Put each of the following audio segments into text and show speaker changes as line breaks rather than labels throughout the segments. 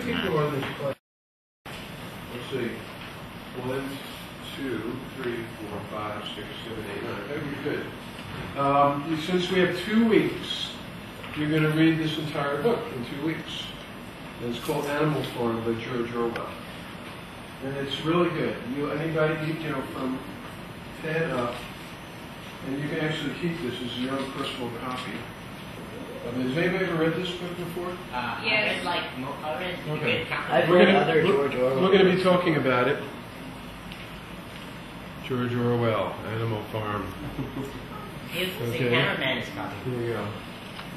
keep going this way. Let's see. 1, 2, 3, 4, 5, 6, 7, 8, 9. Okay, good. Since we have 2 weeks, you're going to read this entire book in 2 weeks. And it's called Animal Farm by George Orwell. And it's really good. Anybody, from 10 up, and you can actually keep this as your own personal copy. Has anybody ever read this book before?
Yes.
Okay.
I've read other George Orwell.
We're going to be talking about it. George Orwell, Animal Farm.
Here's the cameraman's copy.
Here you go.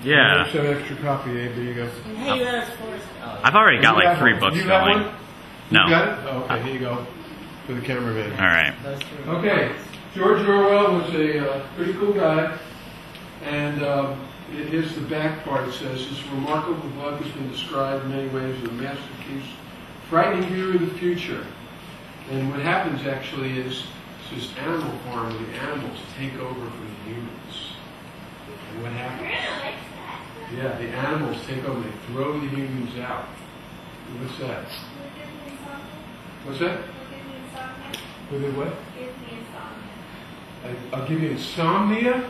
Yeah.
There's some extra copy, Abe. There you go.
Hey, that's Forrest.
I've already got like 3 books
you got
going.
One?
No.
You got it? Oh, okay, here you go. For the cameraman.
All right.
Okay. George Orwell was a pretty cool guy. And here's the back part. It says, this remarkable book has been described in many ways as a masterpiece, frightening view of the future. And what happens actually is, it's this animal farm where the animals take over from the humans. And what happens? Yeah, the animals take over. They throw the humans out. What's that? What's that? With it what? I'll give you insomnia?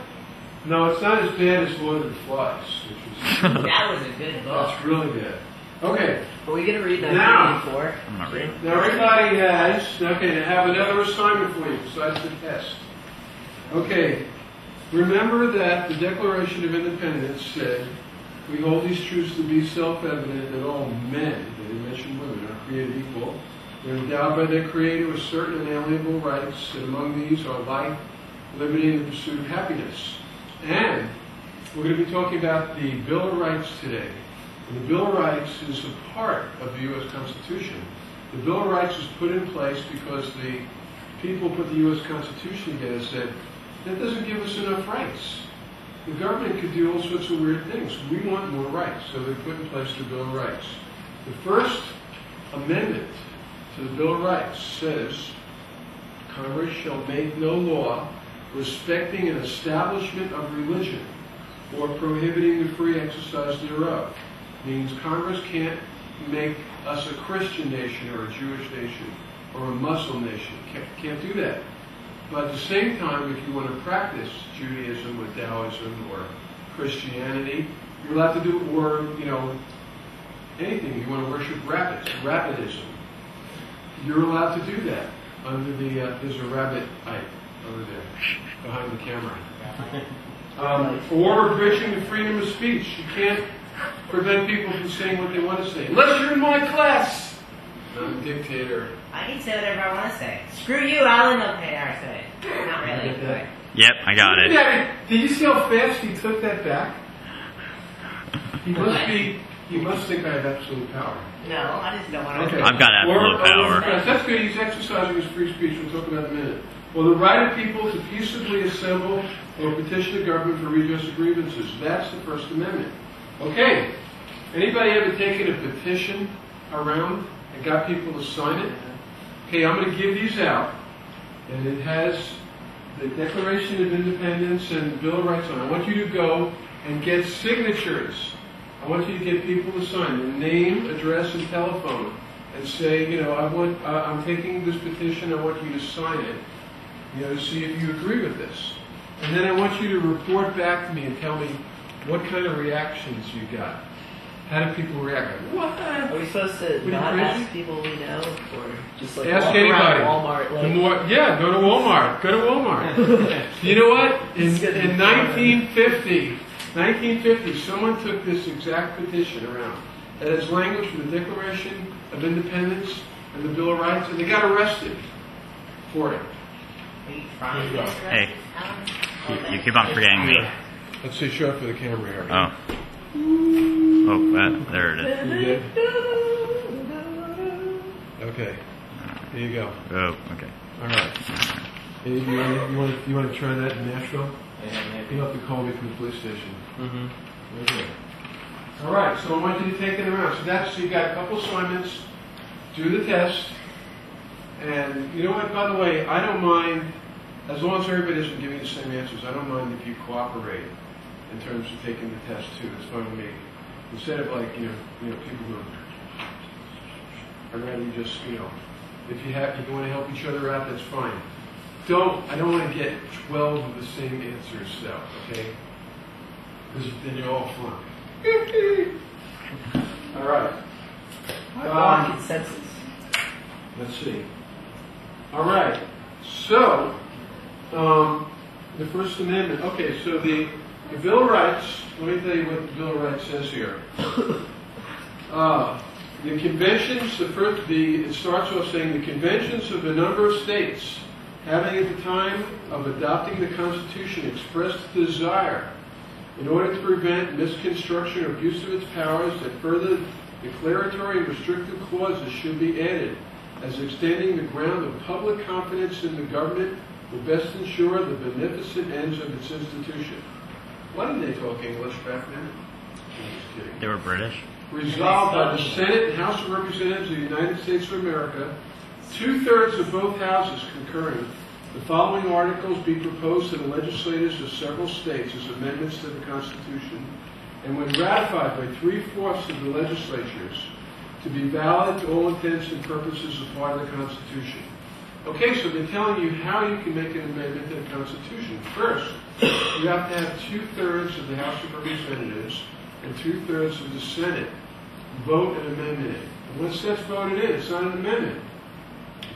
No, it's not as bad as Lord of the Flies, which was...
That was a good book.
That's really good. Okay.
Are we going to read that
Now,
before?
I'm not reading.
now everybody has, to have another assignment for you besides the test. Okay. Remember that the Declaration of Independence said, we hold these truths to be self-evident that all men, they didn't mention women, are created equal. They're endowed by their Creator with certain inalienable rights, and among these are life, liberty, and the pursuit of happiness. And we're going to be talking about the Bill of Rights today. And the Bill of Rights is a part of the U.S. Constitution. The Bill of Rights was put in place because the people put the U.S. Constitution together and said, that doesn't give us enough rights. The government could do all sorts of weird things. We want more rights. So they put in place the Bill of Rights. The first amendment to the Bill of Rights says, Congress shall make no law respecting an establishment of religion or prohibiting the free exercise thereof. Means Congress can't make us a Christian nation or a Jewish nation or a Muslim nation. Can't do that. But at the same time, if you want to practice Judaism or Taoism or Christianity, you're allowed to do it, or, anything. You want to worship rabbitism. You're allowed to do that under the, there's a rabbit pipe over there, behind the camera. Or abridging the freedom of speech. You can't prevent people from saying what they want to say. Unless you're in my class! I'm a dictator.
I can say whatever I want to say. Screw you, Alan. Okay, I say it. Not really. But...
Yep, I got it.
Yeah, did you see how fast he took that back? He must think I have absolute power.
No, I just don't want to.
Okay.
I've got absolute power.
That's good. He's exercising his free speech. We'll talk about it in a minute. Well, the right of people to peaceably assemble or petition the government for redress of grievances. That's the First Amendment. Okay. Anybody ever taken a petition around and got people to sign it? Okay, I'm going to give these out. And it has the Declaration of Independence and the Bill of Rights on it. I want you to go and get signatures. I want you to get people to sign their name, address, and telephone, and say, I'm taking this petition. I want you to sign it, to see if you agree with this. And then I want you to report back to me and tell me what kind of reactions you got. How do people react? What?
Are we supposed to not ask people we know, or just like
ask
walk
anybody?
around Walmart? Like...
Go to Walmart. Go to Walmart. You know what? In 1950, someone took this exact petition around. That has language from the Declaration of Independence and the Bill of Rights, and they got arrested for it.
Hey, you keep on forgetting me.
Let's see, show it for the camera here.
Oh. Oh, there it is.
You did? Okay. Here you go.
Oh, okay.
All right. Hey, you want to try that in Nashville? You'll have to call me from the police station. Mm-hmm. Okay. All right. So I want you to take it around. So you got a couple assignments. Do the test. And you know what? By the way, I don't mind, as long as everybody doesn't give me the same answers. I don't mind if you cooperate in terms of taking the test too. It's fine with me. Instead of people who are I'd rather you just, you know, if you want to help each other out, that's fine. I don't want to get 12 of the same answers, though, okay? Because then you all flunk. All right.
Consensus.
Let's see. All right. So, the First Amendment. Okay, so the Bill of Rights, let me tell you what the Bill of Rights says here. The conventions, it starts off saying the conventions of a number of states having at the time of adopting the Constitution expressed desire in order to prevent misconstruction or abuse of its powers that further declaratory and restrictive clauses should be added as extending the ground of public confidence in the government will best ensure the beneficent ends of its institution. Why didn't they talk English back then? I'm just kidding.
They were British.
Resolved by the Senate and House of Representatives of the United States of America, 2/3 of both houses concurring, the following articles be proposed to the legislators of several states as amendments to the Constitution, and when ratified by 3/4 of the legislatures, to be valid to all intents and purposes as part of the Constitution. Okay, so they're telling you how you can make an amendment to the Constitution. First, you have to have 2/3 of the House of Representatives and 2/3 of the Senate vote an amendment in. And once that's voted in, it's not an amendment.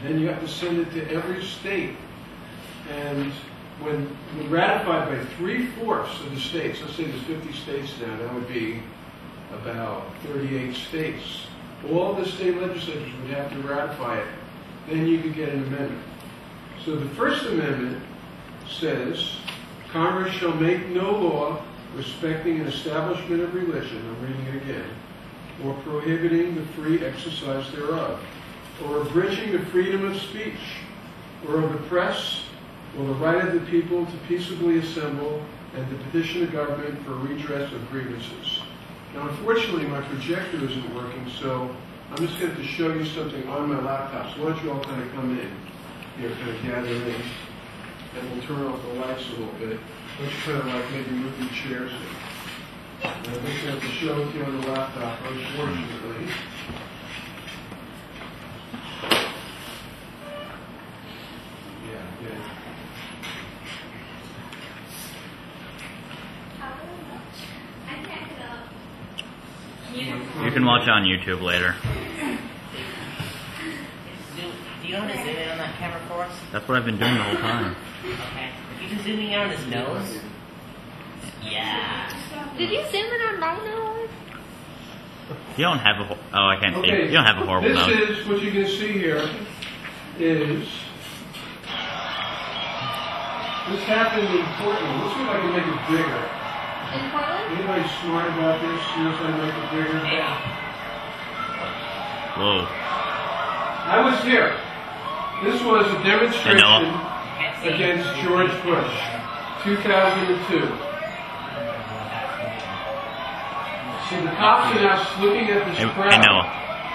Then you have to send it to every state. And when ratified by 3/4 of the states, let's say there's 50 states now, that would be about 38 states. All the state legislatures would have to ratify it. Then you could get an amendment. So the First Amendment says, Congress shall make no law respecting an establishment of religion, I'm reading it again, or prohibiting the free exercise thereof, or abridging the freedom of speech, or of the press, or the right of the people to peaceably assemble and to petition the government for redress of grievances. Now, unfortunately, my projector isn't working, so I'm just going to show you something on my laptop. So why don't you all kind of come in, kind of gather in, and we'll turn off the lights a little bit. Why don't you kind of like maybe move your chairs in. And I'm just going to show it to you on the laptop, unfortunately. Yeah.
You can watch it on YouTube later.
Do you want to zoom in on that camera for us?
That's what I've been doing the whole time.
Okay. You can zoom in on his nose. Yeah.
Did you zoom in on my nose?
You don't have a... Oh, I can't see. You don't have a horrible nose.
This is, what you can see here is... This happened in Portland. Let's see if I can make it bigger.
In Portland?
Anybody smart about this? See if I can make it bigger?
Yeah.
Whoa.
I was here. This was a demonstration against George Bush, 2002. See, the cops are now looking at this crowd,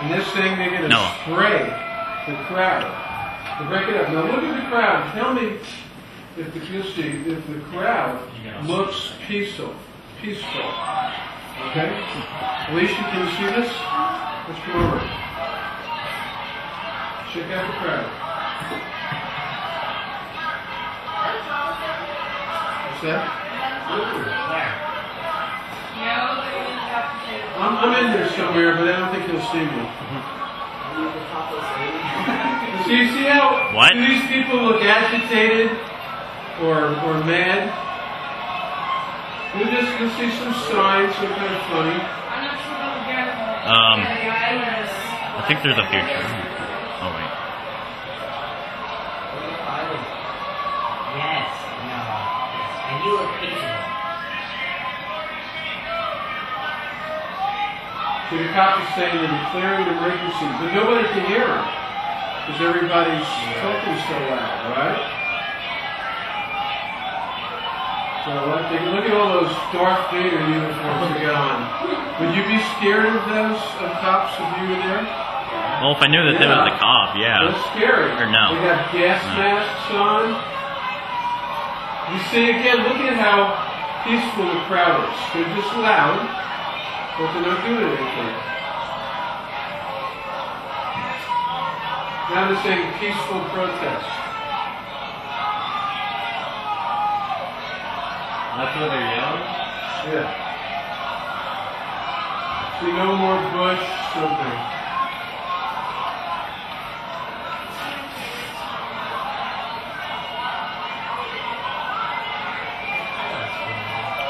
and this thing, they're going to spray the crowd to break it up. Now look at the crowd. Tell me if the crowd looks peaceful. Okay? Alicia, can you see this? Let's come over. Check out the crowd. What's that? I'm in there somewhere, but I don't think he'll see me. So you see how do these people look agitated or mad? You'll see some signs, they're kind of funny.
I think there's a future. Oh, wait.
Yes. No. And you look peaceful.
So the cops are saying they're declaring an emergency, but nobody can hear them because everybody's talking so loud, right? So look at all those Darth Vader uniforms they got on. Would you be scared of those cops if you were there?
Well, if I knew that there was a cop, yeah.
That's scary.
Or no.
They got gas masks on. You see, again, look at how peaceful the crowd is. They're just loud, but they're not doing anything. Now they're saying peaceful protest.
That's what they're yelling?
Yeah. See, no more Bush something.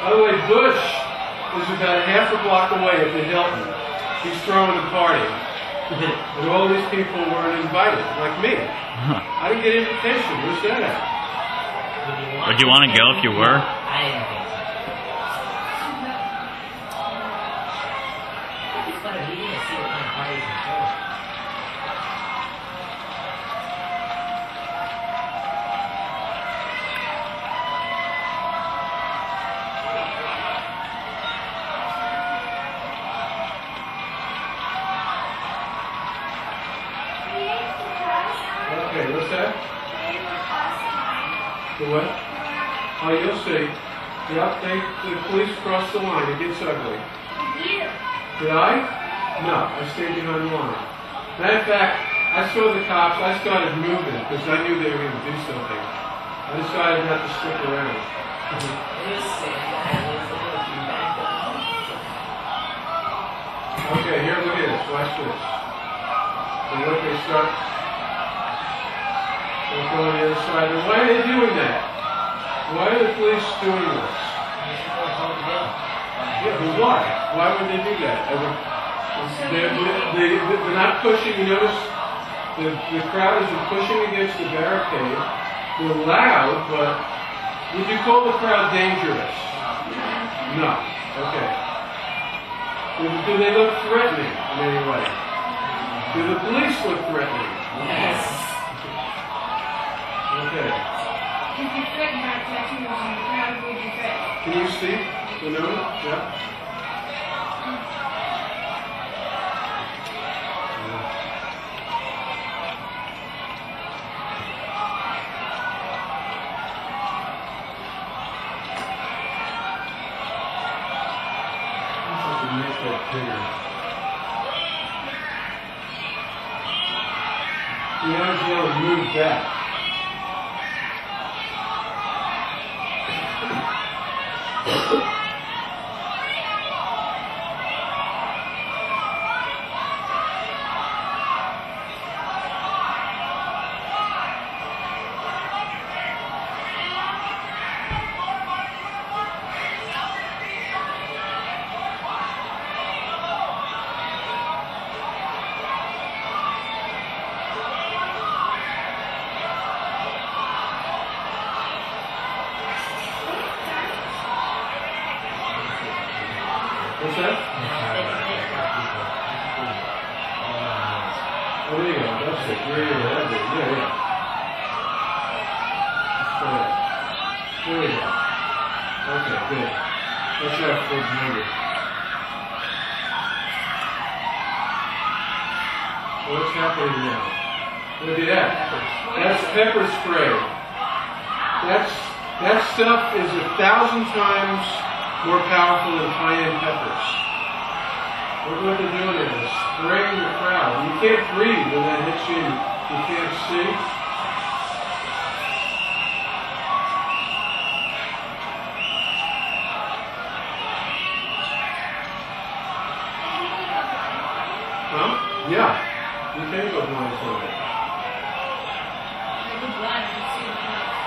By the way, Bush is about a half a block away at the Hilton. He's throwing a party. And all these people weren't invited, like me. I didn't get an invitation. Where's that at?
Would you want to go if you were?
I didn't think so. It's better. We need to see what kind of parties and shows.
Okay, what's that? The what? Oh, you'll see. Yep, the police crossed the line. It gets ugly. Did I? No, I stayed behind the line. Matter of fact, I saw the cops. I started moving because I knew they were going to do something. I decided not to stick around. Okay, here, look at this. Watch this. And look, they start. They're going the other side. And why are they doing that? Why are the police doing this? Yeah, but why? Why would they do that? They're not pushing. You notice the crowd isn't pushing against the barricade. They're loud, but would you call the crowd dangerous? No. Okay. Do they look threatening in any way? Do the police look threatening?
Yes.
Okay.
If you threaten our tattoos on the crowd, would you threaten?
Can you see the note? Yeah. Make that bigger. You want to be able to move back. What's that? Oh, there you go. That's it. There you go. That's it. Yeah, yeah. There you go. Okay, good. Watch out for the neighbor. What's happening now? Look at that. That's pepper spray. That stuff is 1,000 times more powerful than high-end peppers. Look what they're doing is spraying the crowd. You can't breathe when that hits you. You can't see. Huh? Yeah. You can go blindfolded.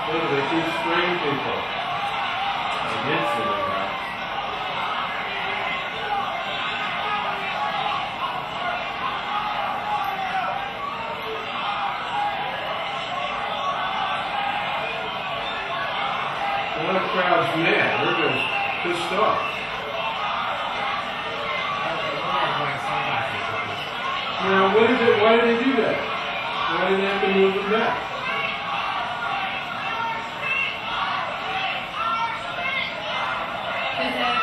Yeah, they keep spraying people.
I did see the crowd.
Now the crowd's mad. They're just pissed off. Now, why did they do that? Why did they have to move them back?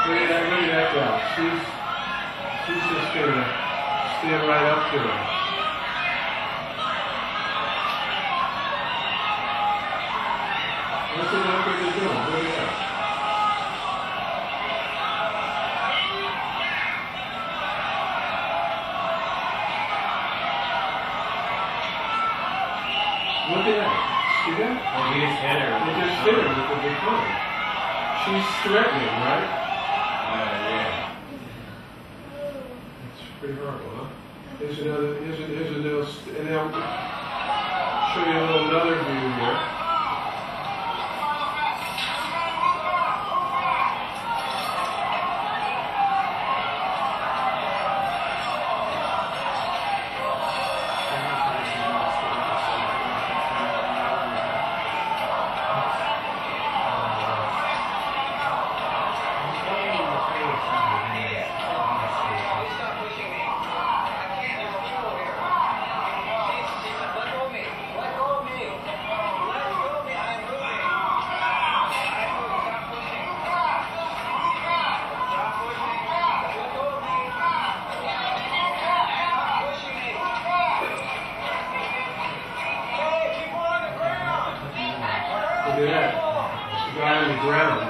Look at that gal. She's just gonna stand right up to him. What's the doctor doing? Look at that. Look at that. See that?
Like he just hit her.
They just hit her with the baton. She's threatening, right?
Yeah.
It's pretty horrible, huh? Here's another, and I'll show you another view here. Look at that. It's the guy on the ground.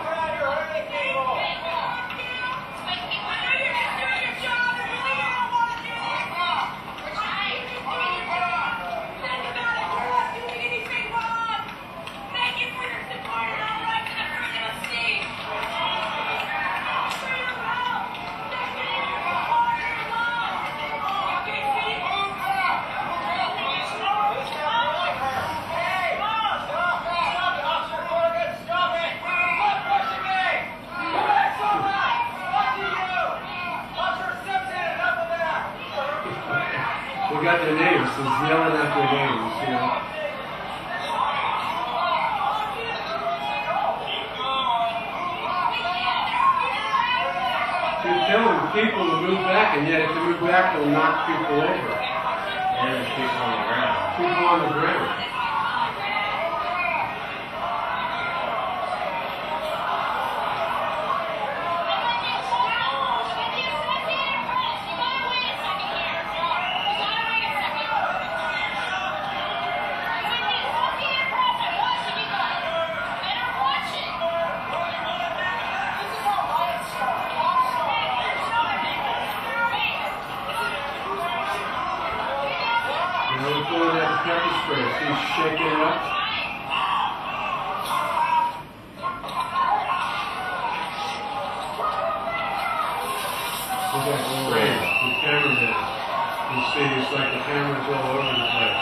They got their names. He's yelling out their names, you know. They're telling people to move back, and yet if they move back, they'll knock people over.
And there's people on the ground.
People on the ground. We're throwing out the pepper spray. He's shaking it up. Look at that spray. The cameraman. You see, it's like the camera's all over the place.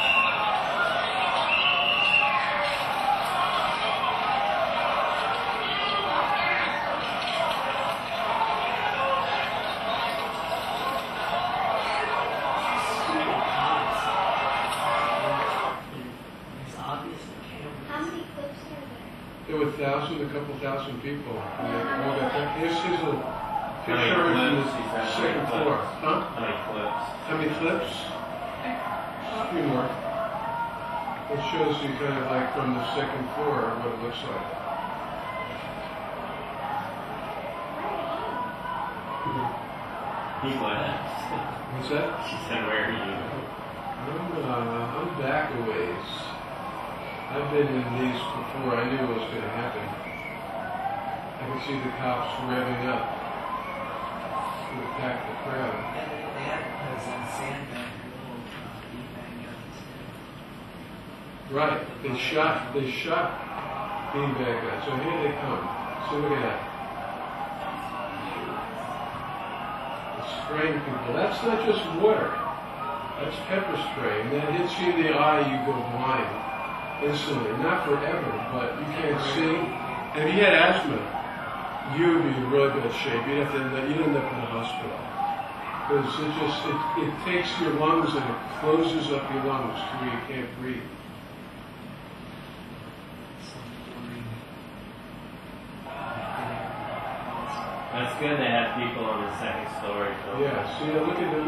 How many clips are there?
There were a couple thousand people. And they all got that. Here's a picture
How many
of the
clips, he said?
second floor. Huh?
How many clips?
How many clips? A few more. It shows you kind of like from the second floor what it looks like.
He left.
What's that?
She said, where are you?
I'm back a ways. I've been in these before. I knew what was going to happen. I could see the cops revving up to attack the crowd.
They had some sandbag, beanbag guns.
Right. They shot beanbag guns. So here they come. So look at that. They're spraying people. That's not just water. That's pepper spray. And that hits you in the eye, you go blind instantly. Not forever, but you can't see. And if you had asthma, you would be in really bad shape. You'd end up in the hospital. Because it takes your lungs and it closes up your lungs to where you can't breathe.
That's good they have people on the second story. So.
Yeah, see, look at them.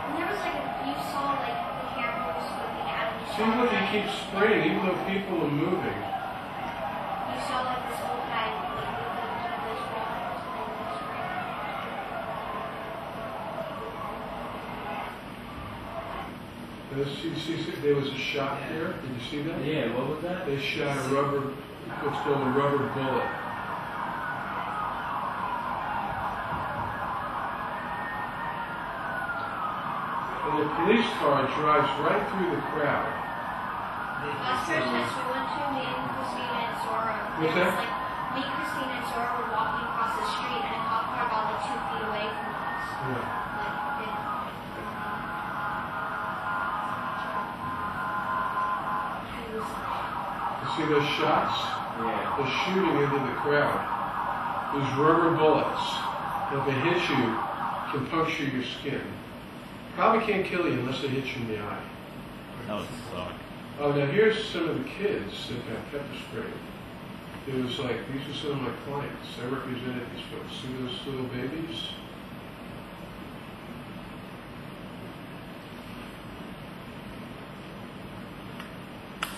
And there was like you saw like the cameras looking at it.
See, look, he keeps spraying, even though people are moving.
You saw like this old guy like with this water and
There was a shot there. Did you see that?
Yeah, what was that?
They shot a what's called a rubber bullet. And the police car drives right through the crowd.
Last Christmas, we went to me and Christina and Zora.
What's that?
Like, me, Christina, and Zora were walking across the street, and a cop car got like 2 feet away from us.
Yeah. You see those shots?
Yeah.
They're shooting into the crowd. Those rubber bullets, if they hit you, can puncture your skin. Probably can't kill you unless they hit you in the eye.
That would suck.
Oh, now here's some of the kids that got pepper sprayed. It was like, these are some of my clients. I represented these folks. See those little babies?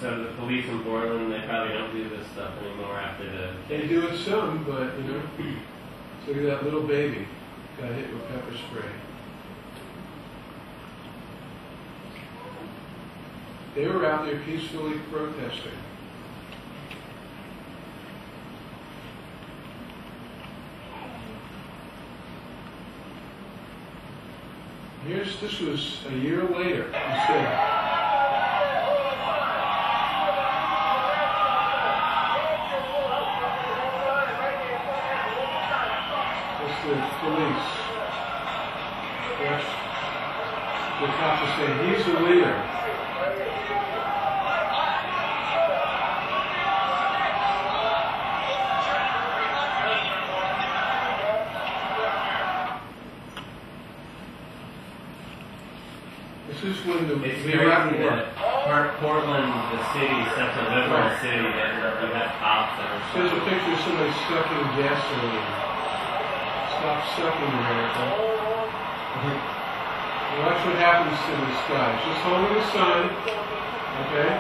So the police in Portland, they probably don't do this stuff anymore after the...
They do it some, but, you know. So look at that little baby. Got hit with pepper spray. They were out there peacefully protesting. This was a year later. Instead. That's the police. Watch. The cops are saying, he's the leader. This is when
It's
the
crazy
Iraq War.
that Portland, the city, such a liberal city, that you have cops that are...
There's a picture of somebody sucking gasoline. Stop sucking, America. Watch what happens to this guy. Just holding a sign, okay?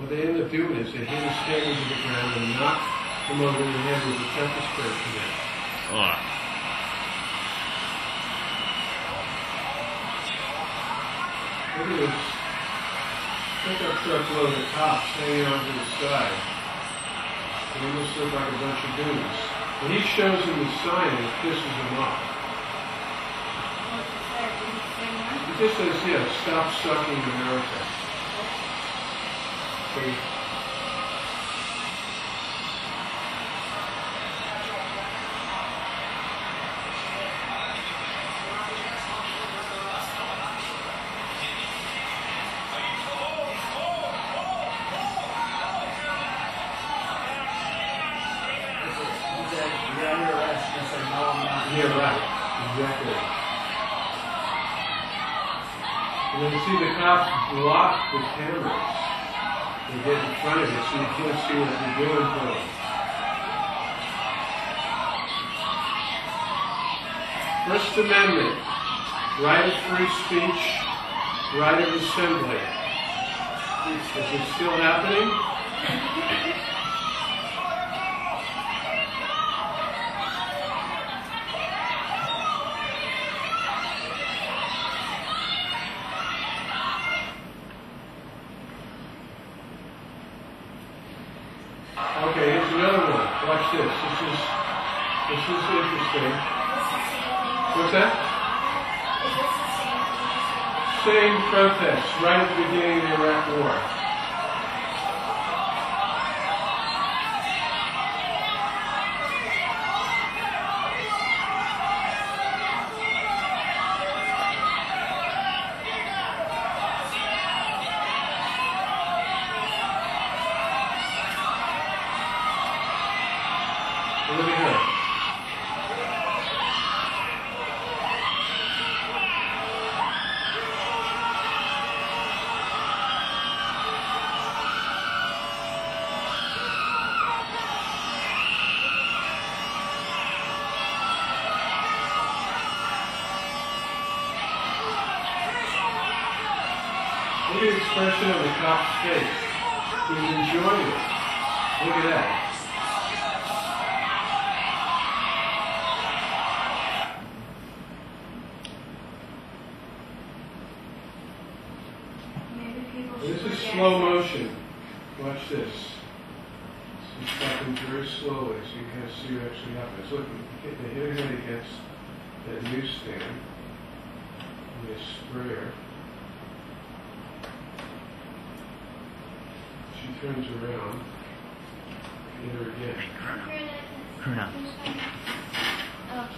What they end up doing is they hit his head into the ground and knock him over the head with a pepper spray connect.
Ugh.
Look at this pickup truck load of cops hanging onto the side. They almost look like a bunch of dudes. When he shows them the sign, it pisses them off. It just says, yeah, stop sucking America. Okay.
You're under arrest. And say, no, I'm not.
Yeah, right. Exactly. And then you see the cops block the cameras. They get in front of it so you can't see what they're doing to them. First Amendment, right of free speech, right of assembly. Is it still happening? Okay, here's another one. Watch this. This is interesting. What's that? Same protest right at the beginning of the Iraq War. Look at here. Look at the expression on the cop's face. He's enjoying it. Look at that.
Maybe people should
This is
forget.
slow motion. Watch this. This happens very slowly, so you kind of see what actually happens. Look, they hit her head against that newsstand. And they spray her. She turns around. Hit her again.
Who knows?
Oh.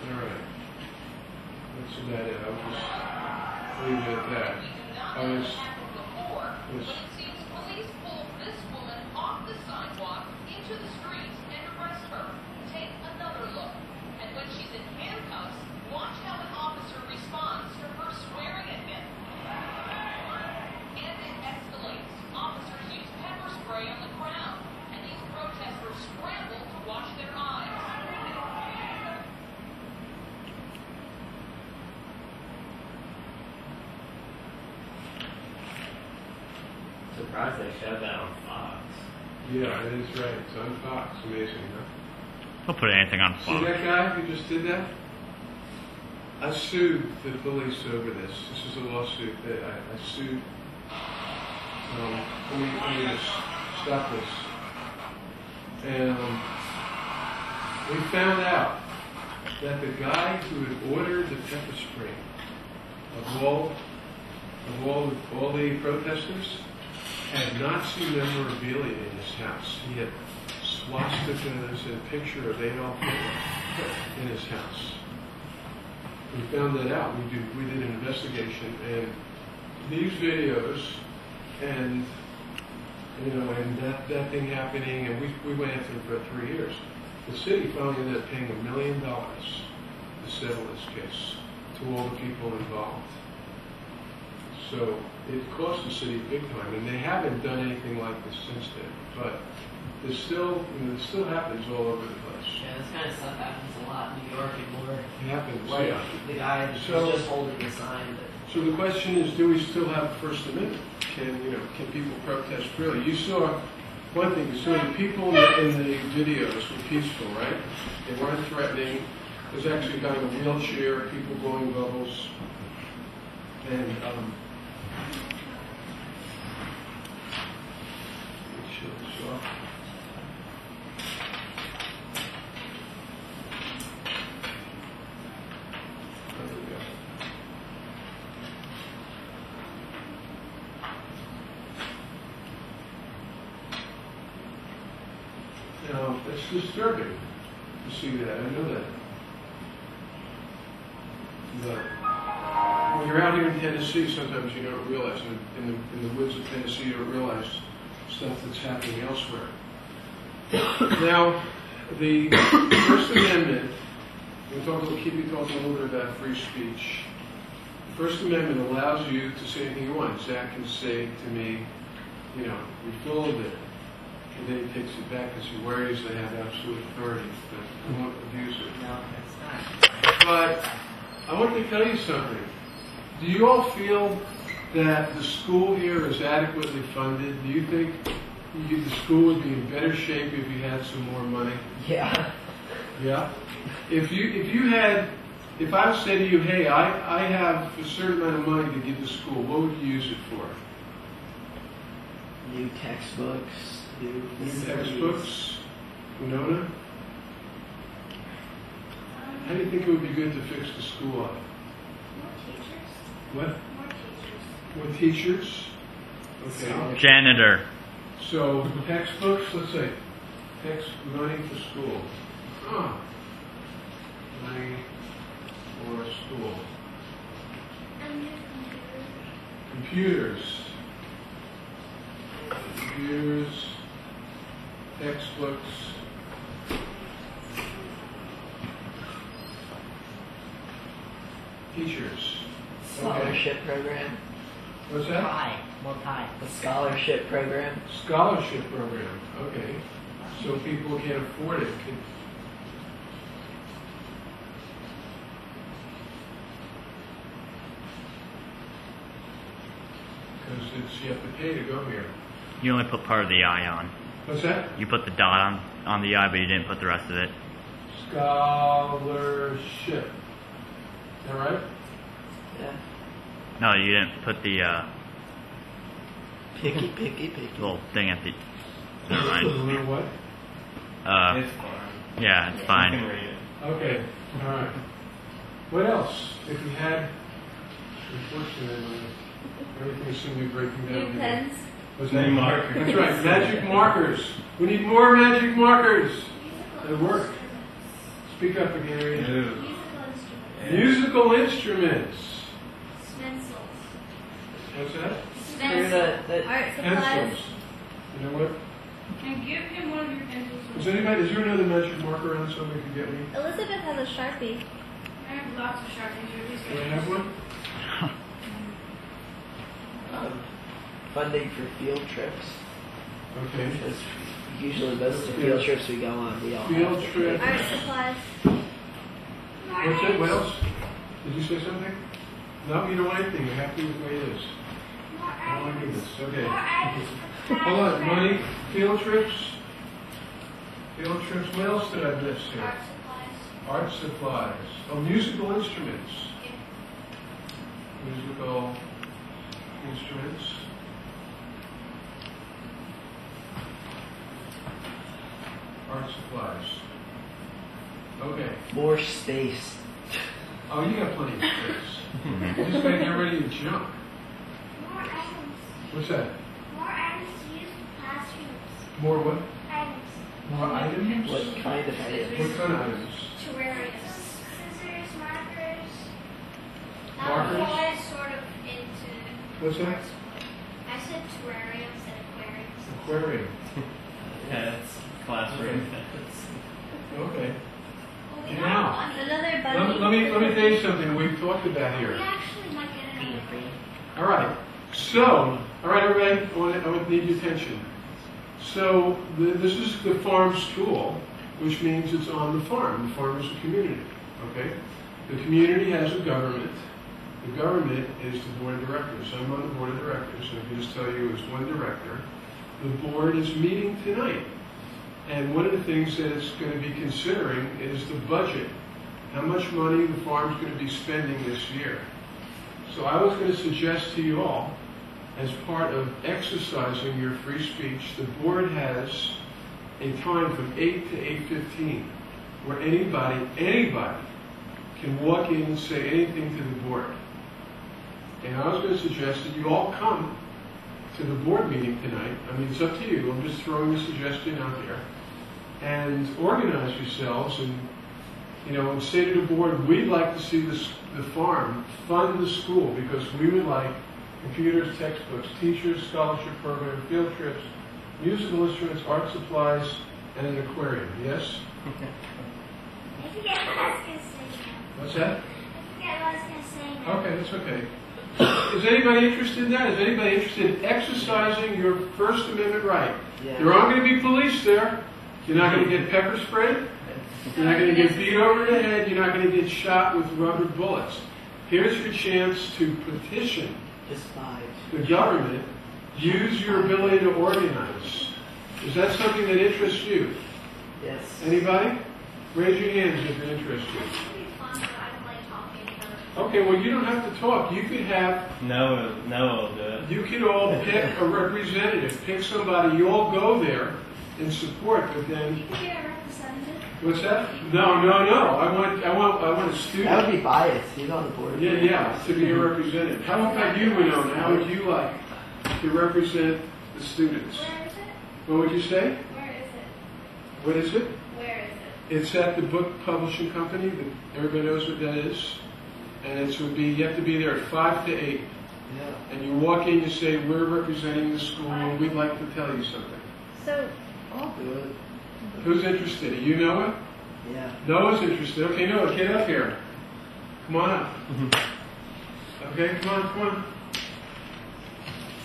Alright. That's about it. I'll just leave it at that. This.
It seems police pulled this woman off the sidewalk into the street and arrest her. Take another look. And when she's in handcuffs, watch how an officer responds to her swearing at him. And it escalates. Officers use pepper spray on the crowd, and these protesters scramble to wash their eyes.
Surprised they showed that on Fox.
Yeah, that is right. It's on Fox. Amazing, huh?
He'll put anything on
See
Fox.
that guy who just did that? I sued the police over this. This is a lawsuit that I sued. Let me just stop this. And we found out that the guy who had ordered the pepper spray of all the protesters had Nazi memorabilia in his house. He had swastikas and a picture of Adolf Hitler in his house. We found that out. We did an investigation, and these videos, and and that thing happening, and we went after him for 3 years. The city finally ended up paying $1 million to settle this case to all the people involved. So it cost the city big time, and they haven't done anything like this since then. But there's still, it still happens all over the place.
Yeah, this kind of stuff happens a lot in New York and more.
It happens,
Like
yeah.
the guy who's
So-
just holding the sign.
So the question is, do we still have the First Amendment? Can people protest freely? You saw one thing. You saw the people in the videos were peaceful, right? They weren't threatening. There's actually a guy in a wheelchair, people blowing bubbles, and show this off. There we go. Now, it's disturbing to see that. I know that. But when you're out here in Tennessee, sometimes you don't realize, in the woods of Tennessee, you don't realize stuff that's happening elsewhere. Now, the First Amendment, we'll keep talking a little bit about free speech. The First Amendment allows you to say anything you want. Zach can say to me, we feel a bit. And then he takes it back because he worries they have absolute authority, but I won't abuse it.
No, that's not.
But I want to tell you something. Do you all feel that the school here is adequately funded? Do you think the school would be in better shape if you had some more money?
Yeah.
Yeah? If I said to you, hey, I have a certain amount of money to give the school, what would you use it for?
New textbooks, new
Textbooks? Winona? How do you think it would be good to fix the school up?
More teachers.
What?
More teachers.
More teachers? Okay.
Janitor.
So textbooks, let's say, money for school. Money for school.
And new computers.
Computers, textbooks. Teachers.
scholarship program.
What's that?
Pie. More pie.
A scholarship program.
Scholarship program. Okay. So people who can't afford it can. it's you have to pay to go here.
You only put part of the I on.
What's that?
You put the dot on the I, but you didn't put the rest of it.
Scholarship. Is that right?
Yeah.
No, you didn't put the
Picky.
little thing at the. Never mind.
What?
It's fine.
Yeah, it's
You can
fine.
read it.
Okay, all right. What else? If you had, unfortunately, everything seemed to be breaking down.
New
here.
pens.
What's
New
that?
markers.
That's right, magic markers. We need more magic markers. They work. Speak up again, Rita.
Ew.
Musical instruments.
Stencils.
What's that?
Stencils. Art supplies.
Pencils. You know what?
And give him one of your pencils.
Is there another magic marker around somebody could get me?
Elizabeth has a Sharpie.
I have lots of Sharpies.
Do I have one?
Funding for field trips.
Okay.
Because usually most of the field trips we go on, we all
Field
have to
trip.
Art supplies.
What's it? What else? Did you say something? No, you don't want anything. You're happy with the way it is. I don't want to do this. Okay. Hold on. Money. Field trips. Field trips. What else did I miss here?
Art supplies.
Art supplies. Oh, musical instruments. Musical instruments. Art supplies. Okay.
more space.
Oh, you got plenty of space. You just gotta get rid of your junk.
More items.
What's that?
More items to use in classrooms.
More what?
Items.
More items?
What kind of items?
What kind of items?
Terrariums. Scissors, markers.
Markers?
That was sort of into.
What's that?
I said terrariums and aquariums.
Aquarium.
Yeah, it's classroom.
Okay.
Well, we
Now.
have one. Another bunny.
Let me tell you something we've talked about
We
here.
actually might get another bunny.
All right. So, all right, everybody, I want to need your attention. So, this is the farm school, which means it's on the farm. The farm is a community, okay? The community has a government. The government is the board of directors. I'm on the board of directors, so I can just tell you as one director. The board is meeting tonight. And one of the things that it's going to be considering is the budget. How much money the farm's going to be spending this year. So I was going to suggest to you all, as part of exercising your free speech, the board has a time from 8 to 8:15 where anybody can walk in and say anything to the board. And I was going to suggest that you all come to the board meeting tonight. I mean, it's up to you. I'm just throwing a suggestion out there. And organize yourselves and, and say to the board, we'd like to see the farm fund the school because we would like computers, textbooks, teachers, scholarship program, field trips, musical instruments, art supplies, and an aquarium. Yes?
I forget what I was going to say now.
What's that?
I forget what I was going to say now.
Okay, that's okay. Is anybody interested in that? Is anybody interested in exercising your First Amendment right?
Yeah.
There aren't going to be police there. You're not going to get pepper sprayed. You're not going to get beat over the head. You're not going to get shot with rubber bullets. Here's your chance to petition
Just 5.
the government. Use your ability to organize. Is that something that interests you?
Yes.
Anybody? Raise your hands if it interests you.
It would be fun, but I don't like talking about it.
Okay, well, you don't have to talk. You could have,
No, will do it.
you could all pick a representative. Pick somebody. You all go there and support, but then,
You could be a representative.
what's that? No. I want a student.
That would be biased. He's on the board.
Yeah, to be a representative. How about you, Winona? How would you like to represent the students?
Where is it?
What would you say?
Where is it?
What is it?
Where is it?
It's at the book publishing company. Everybody knows what that is. And you have to be there at 5 to 8.
Yeah.
And you walk in, you say, we're representing the school, and we'd like to tell you something.
So,
I'll do it.
Who's interested? You know it?
Yeah.
Noah's interested. Okay, Noah, get up here. Come on up. Okay, come on.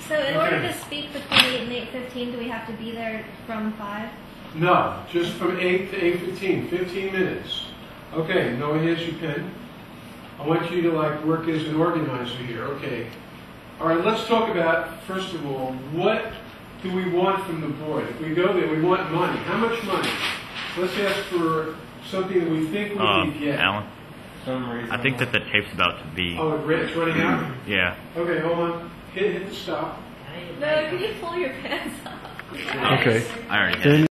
so in order
Okay.
to speak between 8 and 8:15, do we have to be there from 5?
No, just from 8 to 8:15, 15 minutes. Okay, Noah, here's your pen. I want you to work as an organizer here. Okay, All right, let's talk about, first of all, what do we want from the board? If we go there, we want money. How much money? Let's ask for something that we think we can get.
Alan,
Some reason.
I think that the tape's about to be.
Oh, it's running out?
Yeah.
Okay, hold on. Hit the stop.
No, can you pull your pants up?
Okay. I already did.